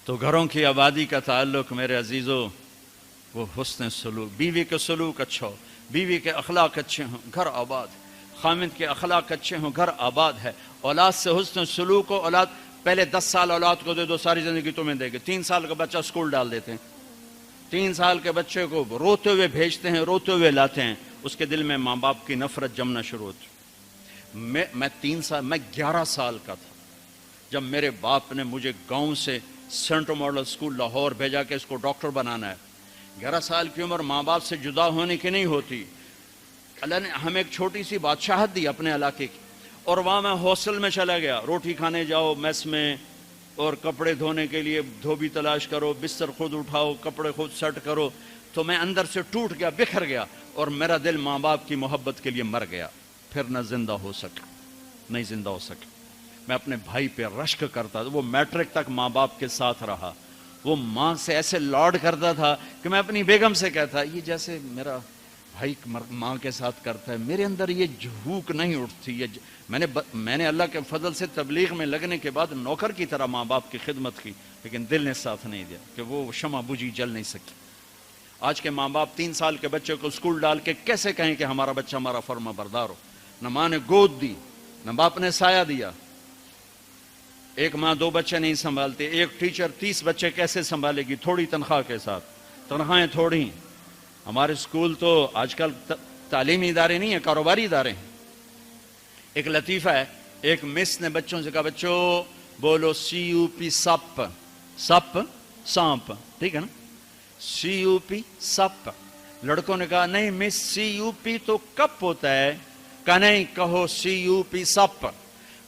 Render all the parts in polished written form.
تو گھروں کی آبادی کا تعلق میرے عزیزوں وہ حسن سلوک، بیوی کے سلوک اچھا ہو، بیوی کے اخلاق اچھے ہوں، گھر آباد، خامند کے اخلاق اچھے ہوں، گھر آباد ہے۔ اولاد سے حسن سلوک ہو، اولاد پہلے 10 سال اولاد کو دے دو، ساری زندگی تمہیں دے گی۔ 3 سال کا بچہ اسکول ڈال دیتے ہیں، 3 سال کے بچے کو روتے ہوئے بھیجتے ہیں، روتے ہوئے لاتے ہیں، اس کے دل میں ماں باپ کی نفرت جمنا شروع ہوتی۔ میں 11 سال کا تھا جب میرے باپ نے مجھے گاؤں سے سینٹرل ماڈل اسکول لاہور بھیجا کہ اس کو ڈاکٹر بنانا ہے۔ 11 سال کی عمر ماں باپ سے جدا ہونے کی نہیں ہوتی۔ اللہ نے ہمیں ایک چھوٹی سی بادشاہت دی اپنے علاقے کی، اور وہاں میں ہاسٹل میں چلا گیا، روٹی کھانے جاؤ میس میں، اور کپڑے دھونے کے لیے دھوبی تلاش کرو، بستر خود اٹھاؤ، کپڑے خود سیٹ کرو۔ تو میں اندر سے ٹوٹ گیا، بکھر گیا، اور میرا دل ماں باپ کی محبت کے لیے مر گیا۔ پھر نہ زندہ ہو سکا، نہیں زندہ ہو سکا۔ میں اپنے بھائی پہ رشک کرتا تھا، وہ میٹرک تک ماں باپ کے ساتھ رہا، وہ ماں سے ایسے لاڈ کرتا تھا کہ میں اپنی بیگم سے کہتا یہ جیسے میرا بھائی ماں کے ساتھ کرتا ہے، میرے اندر یہ جھوک نہیں اٹھتی۔ میں نے اللہ کے فضل سے تبلیغ میں لگنے کے بعد نوکر کی طرح ماں باپ کی خدمت کی، لیکن دل نے ساتھ نہیں دیا کہ وہ شمع بجھی جل نہیں سکی۔ آج کے ماں باپ 3 سال کے بچے کو اسکول ڈال کے کیسے کہیں کہ ہمارا بچہ ہمارا فرما بردار ہو؟ نہ ماں نے گود دی، نہ باپ نے سایہ دیا۔ ایک ماں 2 بچے نہیں سنبھالتے، ایک ٹیچر 30 بچے کیسے سنبھالے گی تھوڑی تنخواہ کے ساتھ؟ تنخواہیں تھوڑی۔ ہمارے اسکول تو آج کل تعلیمی ادارے نہیں ہیں، کاروباری ادارے ہیں۔ ایک لطیفہ ہے، ایک مس نے بچوں سے کہا بچوں بولو CUP سپ، سپ سانپ، ٹھیک ہے نا، CUP سپ۔ لڑکوں نے کہا نہیں مس CUP تو کپ ہوتا ہے۔ کہا نہیں کہو CUP سپ۔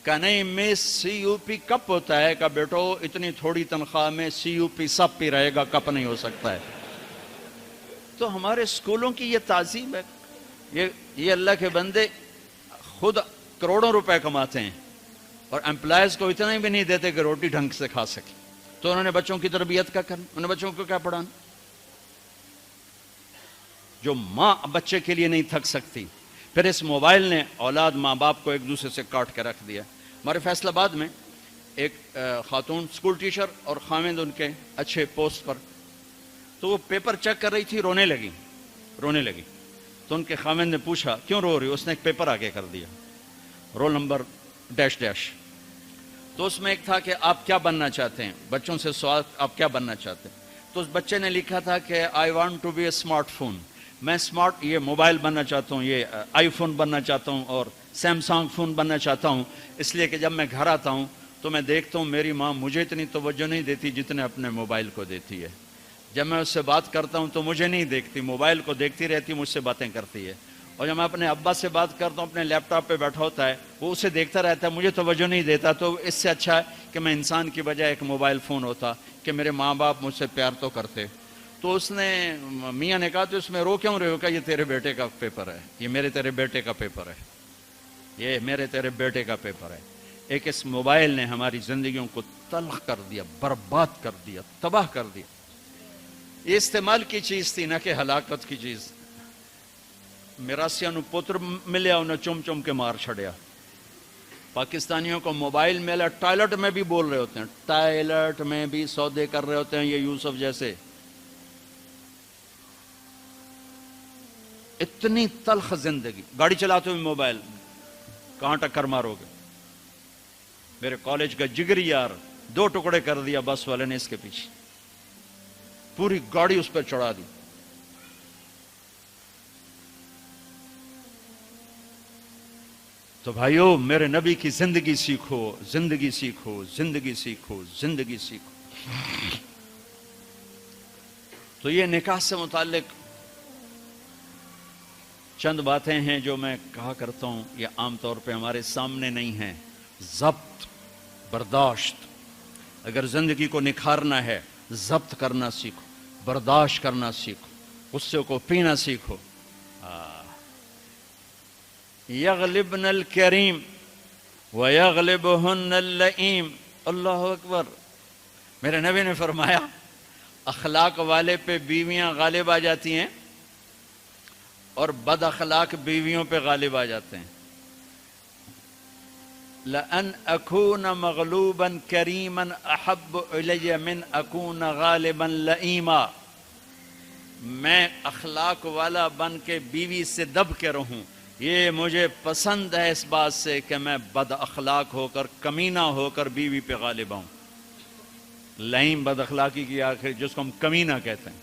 کہا نہیں مس CUP کپ ہوتا ہے۔ کہا بیٹو اتنی تھوڑی تنخواہ میں CUP سپ ہی رہے گا، کپ نہیں ہو سکتا ہے۔ تو ہمارے اسکولوں کی یہ تعظیم ہے۔ یہ اللہ کے بندے خود کروڑوں روپے کماتے ہیں اور امپلائز کو اتنا بھی نہیں دیتے کہ روٹی ڈھنگ سے کھا سکے، تو انہوں نے بچوں کی تربیت کا کرنا، انہوں نے بچوں کو کیا پڑھانا؟ جو ماں بچے کے لیے نہیں تھک سکتی۔ پھر اس موبائل نے اولاد ماں باپ کو ایک دوسرے سے کاٹ کے رکھ دیا۔ ہمارے فیصل آباد میں ایک خاتون اسکول ٹیچر اور خامند ان کے اچھے پوسٹ پر، تو وہ پیپر چیک کر رہی تھی، رونے لگی۔ تو ان کے خامند نے پوچھا کیوں رو رہی ہو؟ اس نے ایک پیپر آگے کر دیا، رول نمبر ڈیش ڈیش۔ تو اس میں ایک تھا کہ آپ کیا بننا چاہتے ہیں، بچوں سے سوال آپ کیا بننا چاہتے ہیں؟ تو اس بچے نے لکھا تھا کہ I want to be a smart phone, میں اسمارٹ یہ موبائل بننا چاہتا ہوں، یہ آئی فون بننا چاہتا ہوں اور سیمسنگ فون بننا چاہتا ہوں، اس لیے کہ جب میں گھر آتا ہوں تو میں دیکھتا ہوں میری ماں مجھے اتنی توجہ نہیں دیتی جتنے اپنے موبائل کو دیتی ہے۔ جب میں اس سے بات کرتا ہوں تو مجھے نہیں دیکھتی، موبائل کو دیکھتی رہتی، مجھ سے باتیں کرتی ہے۔ اور جب میں اپنے ابا سے بات کرتا ہوں، اپنے لیپ ٹاپ پہ بیٹھا ہوتا ہے، وہ اسے دیکھتا رہتا ہے، مجھے توجہ نہیں دیتا۔ تو اس سے اچھا ہے کہ میں انسان کی بجائے ایک موبائل فون ہوتا کہ میرے ماں باپ مجھ سے پیار تو کرتے۔ تو اس نے میاں نے کہا تو اس میں رو کیوں رہے ہو؟ کہ یہ تیرے بیٹے کا پیپر ہے، یہ میرے تیرے بیٹے کا پیپر ہے، یہ میرے تیرے بیٹے کا پیپر ہے۔ ایک اس موبائل نے ہماری زندگیوں کو تلخ کر دیا، برباد کر دیا، تباہ کر دیا۔ یہ استعمال کی چیز تھی نہ کہ ہلاکت کی چیز۔ میراسیاں نو پتر ملیا انہیں چم چم کے مار چھڑیا۔ پاکستانیوں کو موبائل ملا، ٹائلٹ میں بھی بول رہے ہوتے ہیں، ٹائلٹ میں بھی سودے کر رہے ہوتے ہیں یہ یوسف جیسے۔ اتنی تلخ زندگی، گاڑی چلاتے ہوئے موبائل، کہاں ٹکر مارو گے؟ میرے کالج کا جگری یار 2 ٹکڑے کر دیا بس والے نے اس کے پیچھے، پوری گاڑی اس پہ چڑھا دی۔ تو بھائیو میرے نبی کی زندگی سیکھو، زندگی سیکھو، زندگی سیکھو، زندگی سیکھو۔ تو یہ نکاح سے متعلق چند باتیں ہیں جو میں کہا کرتا ہوں، یہ عام طور پہ ہمارے سامنے نہیں ہیں۔ ضبط، برداشت۔ اگر زندگی کو نکھارنا ہے، ضبط کرنا سیکھو، برداشت کرنا سیکھو، غصے کو پینا سیکھو۔ یغلبن الکریم ویغلبہن اللئیم۔ اللہ اکبر۔ میرے نبی نے فرمایا اخلاق والے پہ بیویاں غالب آ جاتی ہیں اور بد اخلاق بیویوں پہ غالب آ جاتے ہیں۔ لأن أكون مغلوبا كريما أحب إلي من أكون غالبا لئیما، میں اخلاق والا بن کے بیوی سے دب کے رہوں، یہ مجھے پسند ہے اس بات سے کہ میں بد اخلاق ہو کر، کمینہ ہو کر بیوی پہ غالب آؤں۔ لئیم بد اخلاقی کی آخر جس کو ہم کمینہ کہتے ہیں۔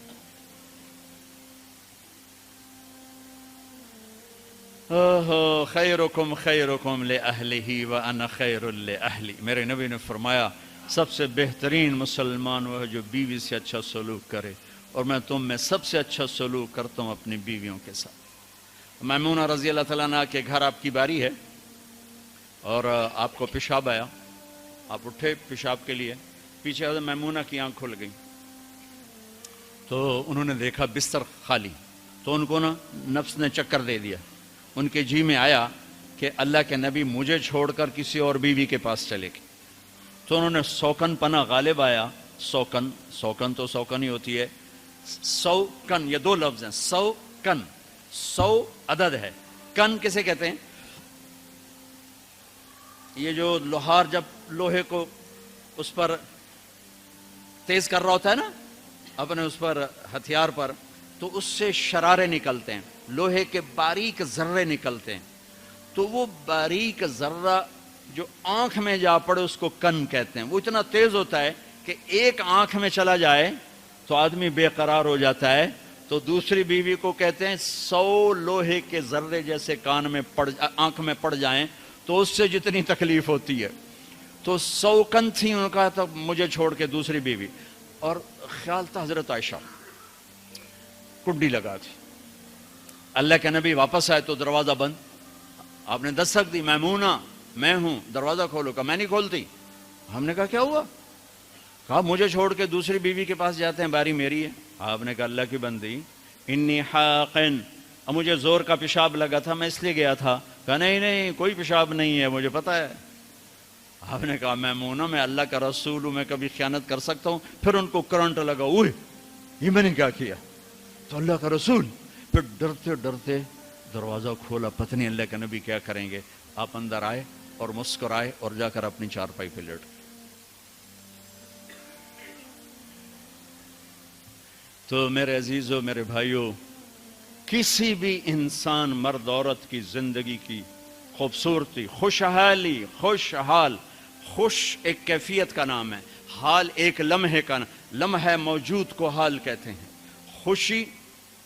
خیرکم خیرکم لأہلہ وانا خیر لأہلی، میرے نبی نے فرمایا سب سے بہترین مسلمان وہ ہے جو بیوی سے اچھا سلوک کرے، اور میں تم میں سب سے اچھا سلوک کرتا ہوں اپنی بیویوں کے ساتھ۔ میمونہ رضی اللہ تعالیٰ عنہ کے گھر آپ کی باری ہے اور آپ کو پیشاب آیا، آپ اٹھے پیشاب کے لیے، پیچھے حضرت میمونہ کی آنکھ کھل گئی تو انہوں نے دیکھا بستر خالی، تو ان کو نا نفس نے چکر دے دیا، ان کے جی میں آیا کہ اللہ کے نبی مجھے چھوڑ کر کسی اور بیوی کے پاس چلے گئے، تو انہوں نے سوکن پنا غالب آیا، سوکن تو سوکن ہی ہوتی ہے، سو کن، یہ دو لفظ ہیں، سو کن، سو عدد ہے، کن کسے کہتے ہیں؟ یہ جو لوہار جب لوہے کو اس پر تیز کر رہا ہوتا ہے نا اپنے اس پر ہتھیار پر، تو اس سے شرارے نکلتے ہیں، لوہے کے باریک ذرے نکلتے ہیں، تو وہ باریک ذرہ جو آنکھ میں جا پڑے اس کو کن کہتے ہیں۔ وہ اتنا تیز ہوتا ہے کہ ایک آنکھ میں چلا جائے تو آدمی بے قرار ہو جاتا ہے، تو دوسری بیوی کو کہتے ہیں 100 لوہے کے ذرے جیسے کان میں آنکھ میں پڑ جائیں تو اس سے جتنی تکلیف ہوتی ہے، تو 100 کن تھی، انہوں نے کہا تھا مجھے چھوڑ کے دوسری بیوی، اور خیال تھا حضرت عائشہ کنڈی لگا تھی، اللہ کے نبی واپس آئے تو دروازہ بند، آپ نے دستک دی، میمونہ میں ہوں، دروازہ کھولو، کہا میں نہیں کھولتی، ہم نے کہا کیا ہوا؟ کہا مجھے چھوڑ کے دوسری بیوی کے پاس جاتے ہیں، باری میری ہے۔ آپ نے کہا اللہ کی بندی، انی حاقن، اب مجھے زور کا پیشاب لگا تھا میں اس لیے گیا تھا، کہا نہیں کوئی پیشاب نہیں ہے مجھے پتا ہے۔ آپ نے کہا میمونہ میں اللہ کا رسول ہوں، میں کبھی خیانت کر سکتا ہوں؟ پھر ان کو کرنٹ لگا، اوہ یہ میں نے کیا کیا، تو اللہ کا رسول، پھر ڈرتے ڈرتے دروازہ کھولا، پتہ نہیں اللہ کے نبی کیا کریں گے، آپ اندر آئے اور مسکرائے اور جا کر اپنی چارپائی پہ لیٹ گئے۔ تو میرے عزیزو، میرے بھائیو، کسی بھی انسان مرد عورت کی زندگی کی خوبصورتی، خوشحالی، خوشحال، خوش ایک کیفیت کا نام ہے، حال ایک لمحے کا نام، لمحہ موجود کو حال کہتے ہیں، خوشی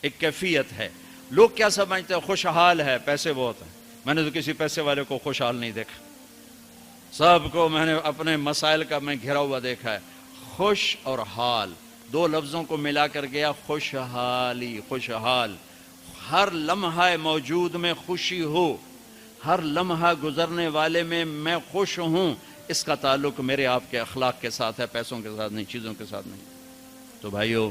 ایک کیفیت ہے۔ لوگ کیا سمجھتے ہیں خوشحال ہے پیسے بہت ہیں، میں نے تو کسی پیسے والے کو خوشحال نہیں دیکھا، سب کو میں نے اپنے مسائل کا میں گھرا ہوا دیکھا ہے۔ خوش اور حال دو لفظوں کو ملا کر گیا خوشحالی، خوشحال، ہر لمحہ موجود میں خوشی ہو، ہر لمحہ گزرنے والے میں خوش ہوں، اس کا تعلق میرے آپ کے اخلاق کے ساتھ ہے، پیسوں کے ساتھ نہیں، چیزوں کے ساتھ نہیں۔ تو بھائیو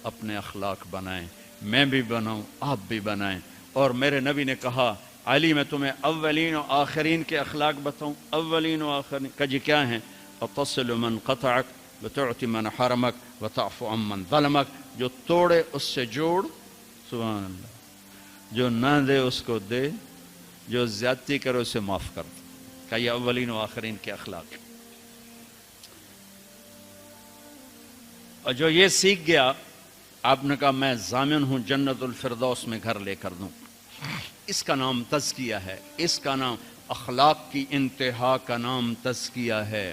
اپنے اخلاق بنائیں، میں بھی بناؤں، آپ بھی بنائیں، اور میرے نبی نے کہا علی میں تمہیں اولین و آخرین کے اخلاق بتاؤں، اولین و آخرین کا جی کیا ہیں؟ وَتَصِلُ مَنْ قَطَعَكَ وَتُعْتِ مَنْ حَرَمَكَ وَتَعْفُ عَمَّنْ ظَلَمَكَ، جو توڑے اس سے جوڑ، سبحان اللہ، جو نہ دے اس کو دے، جو زیادتی کرے اسے معاف کر دے، کہ یہ اولین و آخرین کے اخلاق ہیں۔ اور جو یہ سیکھ گیا، آپ نے کہا میں ضامن ہوں جنت الفردوس میں گھر لے کر دوں، اس کا نام تزکیہ ہے، اس کا نام اخلاق کی انتہا کا نام تزکیہ ہے،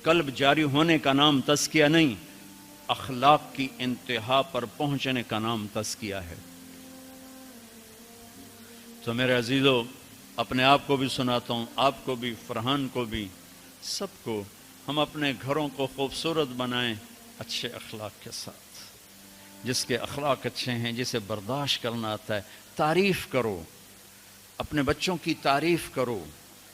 قلب جاری ہونے کا نام تزکیہ نہیں، اخلاق کی انتہا پر پہنچنے کا نام تزکیہ ہے۔ تو میرے عزیزو، اپنے آپ کو بھی سناتا ہوں، آپ کو بھی، فرحان کو بھی، سب کو، ہم اپنے گھروں کو خوبصورت بنائیں اچھے اخلاق کے ساتھ۔ جس کے اخلاق اچھے ہیں، جسے برداشت کرنا آتا ہے، تعریف کرو، اپنے بچوں کی تعریف کرو،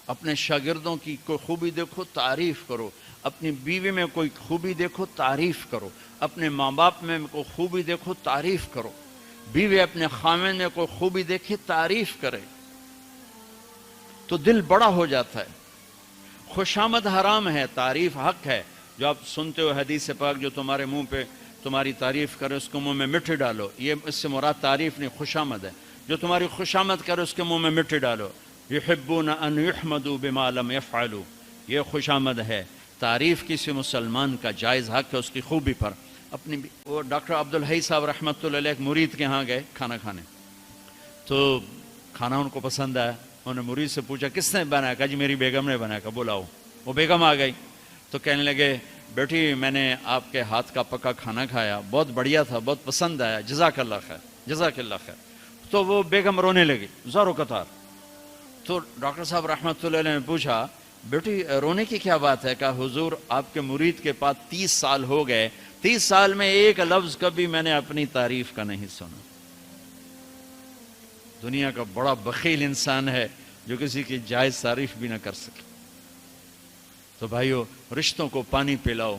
اپنے شاگردوں کی کوئی خوبی دیکھو تعریف کرو، اپنی بیوی میں کوئی خوبی دیکھو تعریف کرو، اپنے ماں باپ میں کوئی خوبی دیکھو تعریف کرو، بیوی اپنے خاوند میں کوئی خوبی دیکھے تعریف کرے تو دل بڑا ہو جاتا ہے۔ خوشامد حرام ہے، تعریف حق ہے۔ جو آپ سنتے ہو حدیث پاک، جو تمہارے منہ پہ تمہاری تعریف کرے اس کو منہ میں مٹی ڈالو، یہ اس سے مراد تعریف نہیں، خوشامد ہے۔ جو تمہاری خوشامد کرے اس کے منہ میں مٹی ڈالو۔ یحبون ان یحمدوا بما لم یفعلوا، یہ خوش آمد ہے، تعریف کسی مسلمان کا جائز حق ہے اس کی خوبی پر۔ اپنی وہ ڈاکٹر عبدالحی صاحب رحمۃ اللہ علیہ ایک مرید کے ہاں گئے کھانا کھانے، تو کھانا ان کو پسند آیا، انہوں نے مرید سے پوچھا کس نے بنایا؟ کہا جی میری بیگم نے بنایا۔ کہا بلاؤ۔ وہ بیگم آ گئی تو کہنے لگے بیٹی میں نے آپ کے ہاتھ کا پکا کھانا کھایا، بہت بڑھیا تھا، بہت پسند آیا، جزاک اللہ خیر، جزاک اللہ خیر۔ تو وہ بیگم رونے لگی زارو قطار۔ تو ڈاکٹر صاحب رحمۃ اللہ علیہ نے پوچھا بیٹی رونے کی کیا بات ہے؟ کہا حضور آپ کے مرید کے پاس 30 سال ہو گئے، 30 سال میں ایک لفظ کبھی میں نے اپنی تعریف کا نہیں سنا۔ دنیا کا بڑا بخیل انسان ہے جو کسی کی جائز تعریف بھی نہ کر سکے۔ تو بھائیو رشتوں کو پانی پلاؤ،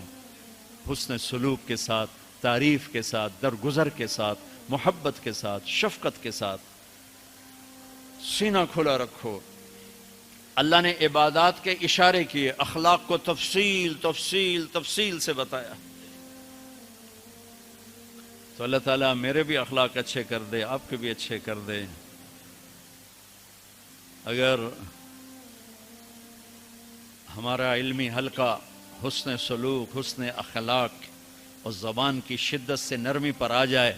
حسن سلوک کے ساتھ، تعریف کے ساتھ، درگزر کے ساتھ، محبت کے ساتھ، شفقت کے ساتھ، سینہ کھلا رکھو۔ اللہ نے عبادات کے اشارے کیے، اخلاق کو تفصیل تفصیل تفصیل سے بتایا۔ تو اللہ تعالیٰ میرے بھی اخلاق اچھے کر دے، آپ کے بھی اچھے کر دے۔ اگر ہمارا علمی حلقہ حسن سلوک، حسن اخلاق اور زبان کی شدت سے نرمی پر آ جائے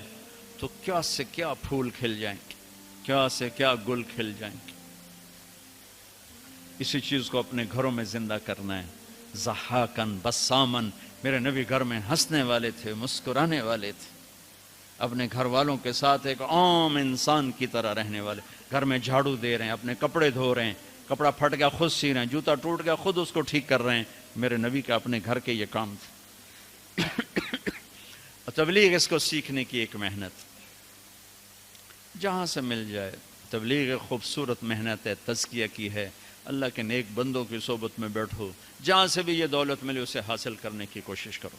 تو کیا سے کیا پھول کھل جائیں گے، کیا سے کیا گل کھل جائیں گے۔ اسی چیز کو اپنے گھروں میں زندہ کرنا ہے۔ ضحاکن بسامن، میرے نبی گھر میں ہنسنے والے تھے، مسکرانے والے تھے، اپنے گھر والوں کے ساتھ ایک عام انسان کی طرح رہنے والے، گھر میں جھاڑو دے رہے ہیں، اپنے کپڑے دھو رہے ہیں، کپڑا پھٹ گیا خود سی رہے ہیں، جوتا ٹوٹ گیا خود اس کو ٹھیک کر رہے ہیں۔ میرے نبی کا اپنے گھر کے یہ کام تھے۔ اور تبلیغ اس کو سیکھنے کی ایک محنت، جہاں سے مل جائے۔ تبلیغ ایک خوبصورت محنت ہے، تزکیہ کی ہے۔ اللہ کے نیک بندوں کی صحبت میں بیٹھو، جہاں سے بھی یہ دولت ملے اسے حاصل کرنے کی کوشش کرو۔